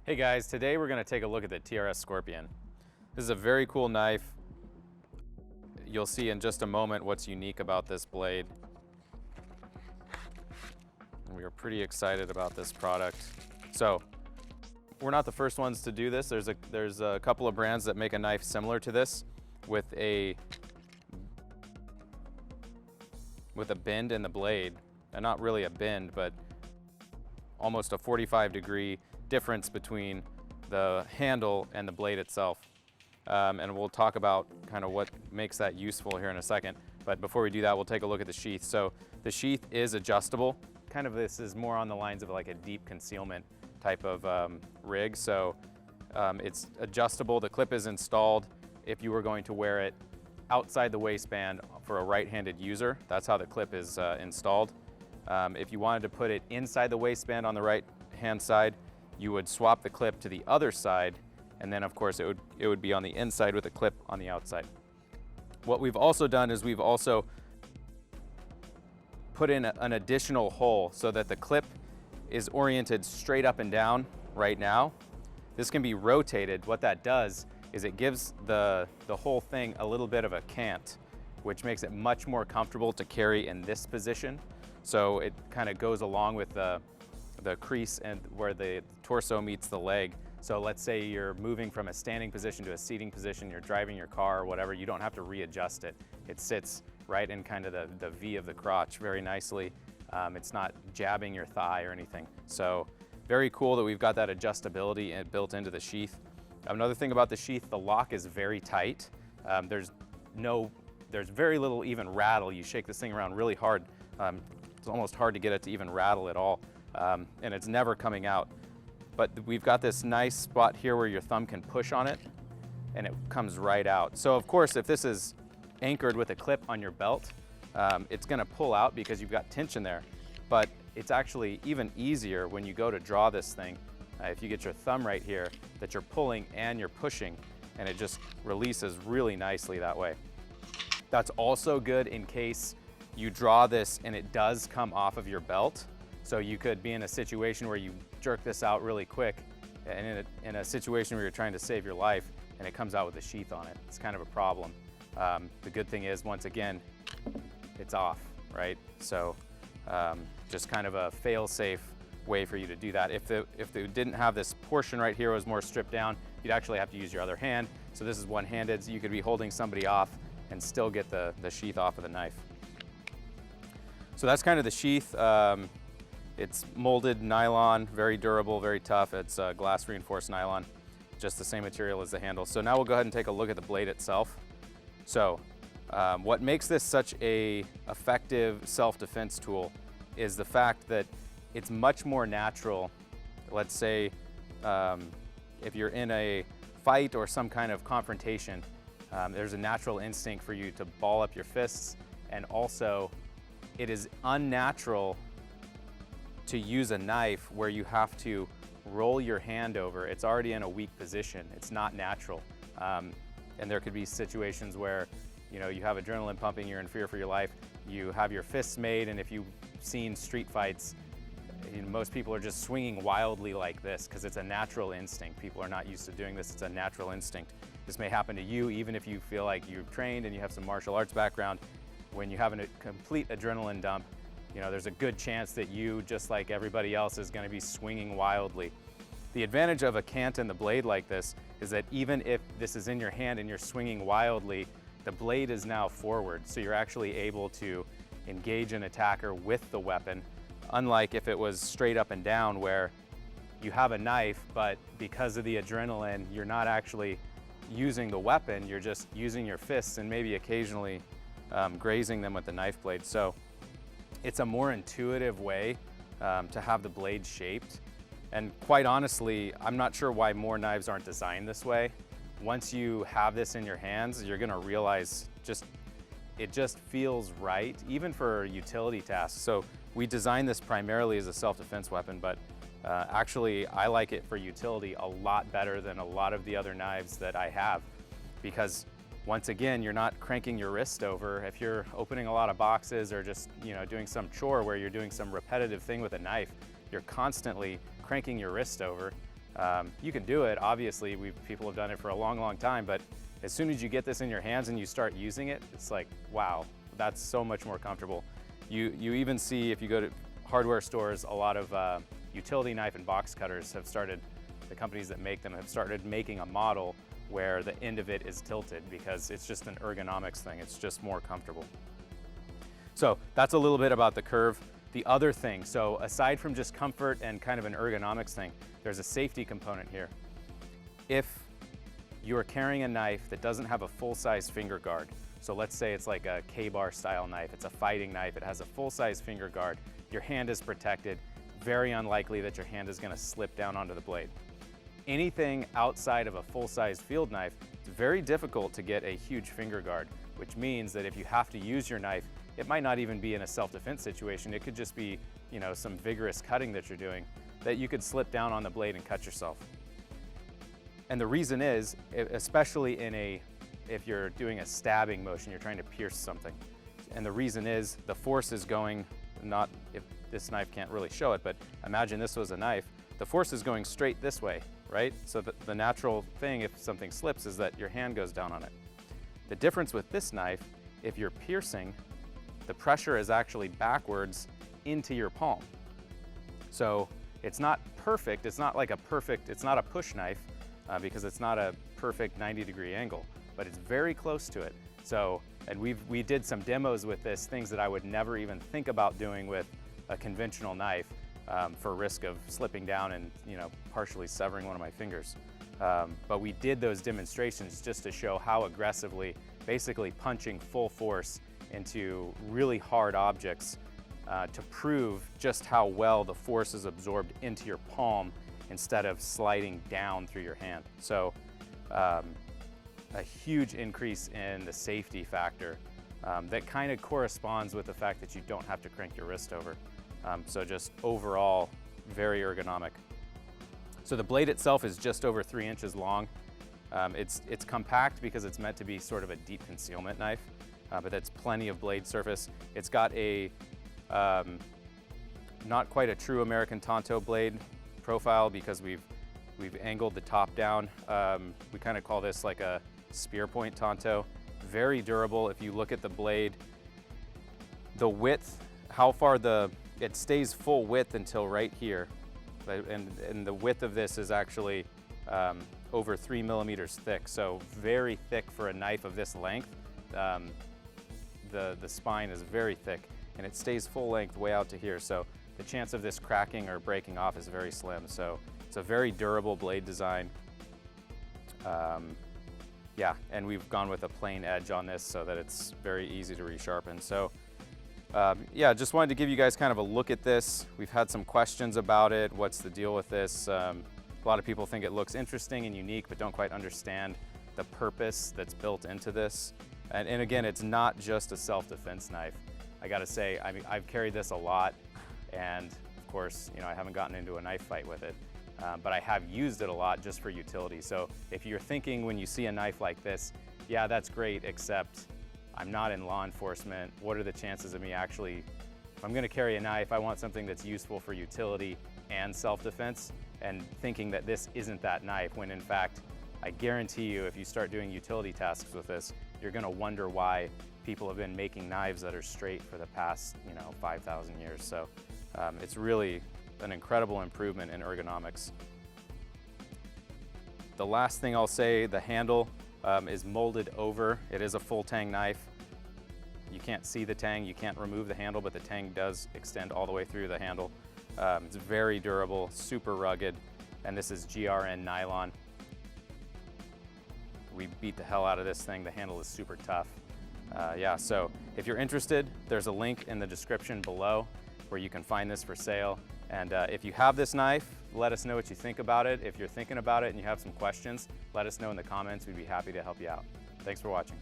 Hey guys, today we're going to take a look at the TRS Scorpion. This is a very cool knife. You'll see in just a moment what's unique about this blade. And we are pretty excited about this product. So, we're not the first ones to do this. There's a couple of brands that make a knife similar to this with a bend in the blade. And not really a bend, but almost a 45-degree difference between the handle and the blade itself. And we'll talk about kind of what makes that useful here in a second. But before we do that, we'll take a look at the sheath. So the sheath is adjustable. Kind of this is more on the lines of like a deep concealment type of rig. So it's adjustable. The clip is installed if you were going to wear it outside the waistband for a right-handed user. That's how the clip is installed. If you wanted to put it inside the waistband on the right-hand side, you would swap the clip to the other side, and then of course it would be on the inside with a clip on the outside. What we've also done is we've also put in an additional hole so that the clip is oriented straight up and down right now. This can be rotated. What that does is it gives the whole thing a little bit of a cant, which makes it much more comfortable to carry in this position. So it kind of goes along with the crease and where the torso meets the leg. So let's say you're moving from a standing position to a seating position, you're driving your car or whatever, you don't have to readjust it. It sits right in kind of the V of the crotch very nicely. It's not jabbing your thigh or anything. So very cool that we've got that adjustability built into the sheath. Another thing about the sheath, the lock is very tight. There's very little even rattle. You shake this thing around really hard. It's almost hard to get it to even rattle at all. And it's never coming out. But we've got this nice spot here where your thumb can push on it and it comes right out. So of course, if this is anchored with a clip on your belt, it's gonna pull out because you've got tension there. But it's actually even easier when you go to draw this thing, if you get your thumb right here, that you're pulling and you're pushing, and it just releases really nicely that way. That's also good in case you draw this and it does come off of your belt. So you could be in a situation where you jerk this out really quick, and in a situation where you're trying to save your life and it comes out with a sheath on it. It's kind of a problem. The good thing is, once again, it's off, right? So just kind of a fail-safe way for you to do that. If they didn't have this portion right here, was more stripped down, you'd actually have to use your other hand. So this is one-handed, so you could be holding somebody off and still get the sheath off of the knife. So that's kind of the sheath. It's molded nylon, very durable, very tough. It's glass reinforced nylon, just the same material as the handle. So now we'll go ahead and take a look at the blade itself. So what makes this such a effective self-defense tool is the fact that it's much more natural. Let's say if you're in a fight or some kind of confrontation, there's a natural instinct for you to ball up your fists, and also it is unnatural to use a knife where you have to roll your hand over. It's already in a weak position. It's not natural. And there could be situations where, you know, you have adrenaline pumping, you're in fear for your life, you have your fists made, and if you've seen street fights, you know, most people are just swinging wildly like this because it's a natural instinct. People are not used to doing this. It's a natural instinct. This may happen to you even if you feel like you've trained and you have some martial arts background. When you have a complete adrenaline dump, you know, there's a good chance that you, just like everybody else, is going to be swinging wildly. The advantage of a cant in the blade like this is that even if this is in your hand and you're swinging wildly, the blade is now forward, so you're actually able to engage an attacker with the weapon, unlike if it was straight up and down where you have a knife, but because of the adrenaline, you're not actually using the weapon, you're just using your fists and maybe occasionally grazing them with the knife blade. So it's a more intuitive way to have the blade shaped. And quite honestly, I'm not sure why more knives aren't designed this way. Once you have this in your hands, you're gonna realize it just feels right, even for utility tasks. So we designed this primarily as a self-defense weapon, but actually I like it for utility a lot better than a lot of the other knives that I have, because once again, you're not cranking your wrist over. If you're opening a lot of boxes or just, you know, doing some chore where you're doing some repetitive thing with a knife, you're constantly cranking your wrist over. You can do it, obviously, people have done it for a long, long time, but as soon as you get this in your hands and you start using it, it's like, wow, that's so much more comfortable. You even see, if you go to hardware stores, a lot of utility knife and box cutters have started, the companies that make them have started making a model where the end of it is tilted because it's just an ergonomics thing. It's just more comfortable. So that's a little bit about the curve. The other thing, so aside from just comfort and kind of an ergonomics thing, there's a safety component here. If you're carrying a knife that doesn't have a full-size finger guard, so let's say it's like a K-bar style knife, it's a fighting knife, it has a full-size finger guard, your hand is protected, very unlikely that your hand is gonna slip down onto the blade. Anything outside of a full-size field knife, it's very difficult to get a huge finger guard, which means that if you have to use your knife, it might not even be in a self-defense situation. It could just be, you know, some vigorous cutting that you're doing, that you could slip down on the blade and cut yourself. And the reason is, especially if you're doing a stabbing motion, you're trying to pierce something. And the reason is the force is going, not, if this knife can't really show it, but imagine this was a knife, the force is going straight this way, right? So the natural thing, if something slips, is that your hand goes down on it. The difference with this knife, if you're piercing, the pressure is actually backwards into your palm. So it's not perfect, it's not like a perfect, it's not a push knife because it's not a perfect 90-degree angle, but it's very close to it. So, and we did some demos with this, things that I would never even think about doing with a conventional knife for risk of slipping down and, you know, partially severing one of my fingers. But we did those demonstrations just to show how aggressively, basically punching full force into really hard objects to prove just how well the force is absorbed into your palm instead of sliding down through your hand. So a huge increase in the safety factor that kind of corresponds with the fact that you don't have to crank your wrist over. So just overall, very ergonomic. So the blade itself is just over 3 inches long. It's compact because it's meant to be sort of a deep concealment knife. But that's plenty of blade surface. It's got a not quite a true American Tonto blade profile because we've angled the top down. We kind of call this like a spear point Tonto. Very durable. If you look at the blade, the width, how far it stays full width until right here, and the width of this is actually over 3 millimeters thick. So very thick for a knife of this length. The spine is very thick and it stays full length way out to here. So the chance of this cracking or breaking off is very slim. So it's a very durable blade design. Yeah, and we've gone with a plain edge on this so that it's very easy to resharpen. So yeah, just wanted to give you guys kind of a look at this. We've had some questions about it. What's the deal with this? A lot of people think it looks interesting and unique, but don't quite understand the purpose that's built into this. And again, it's not just a self-defense knife. I gotta say, I mean, I've carried this a lot, and of course, you know, I haven't gotten into a knife fight with it, but I have used it a lot just for utility. So if you're thinking when you see a knife like this, yeah, that's great, except I'm not in law enforcement. What are the chances of me actually, if I'm gonna carry a knife, I want something that's useful for utility and self-defense, and thinking that this isn't that knife, when in fact, I guarantee you, if you start doing utility tasks with this, you're gonna wonder why people have been making knives that are straight for the past, you know, 5,000 years. So it's really an incredible improvement in ergonomics. The last thing I'll say, the handle is molded over. It is a full tang knife. You can't see the tang, you can't remove the handle, but the tang does extend all the way through the handle. It's very durable, super rugged, and this is GRN nylon. We beat the hell out of this thing. The handle is super tough. Yeah, so if you're interested, there's a link in the description below where you can find this for sale. And if you have this knife, let us know what you think about it. If you're thinking about it and you have some questions, let us know in the comments. We'd be happy to help you out. Thanks for watching.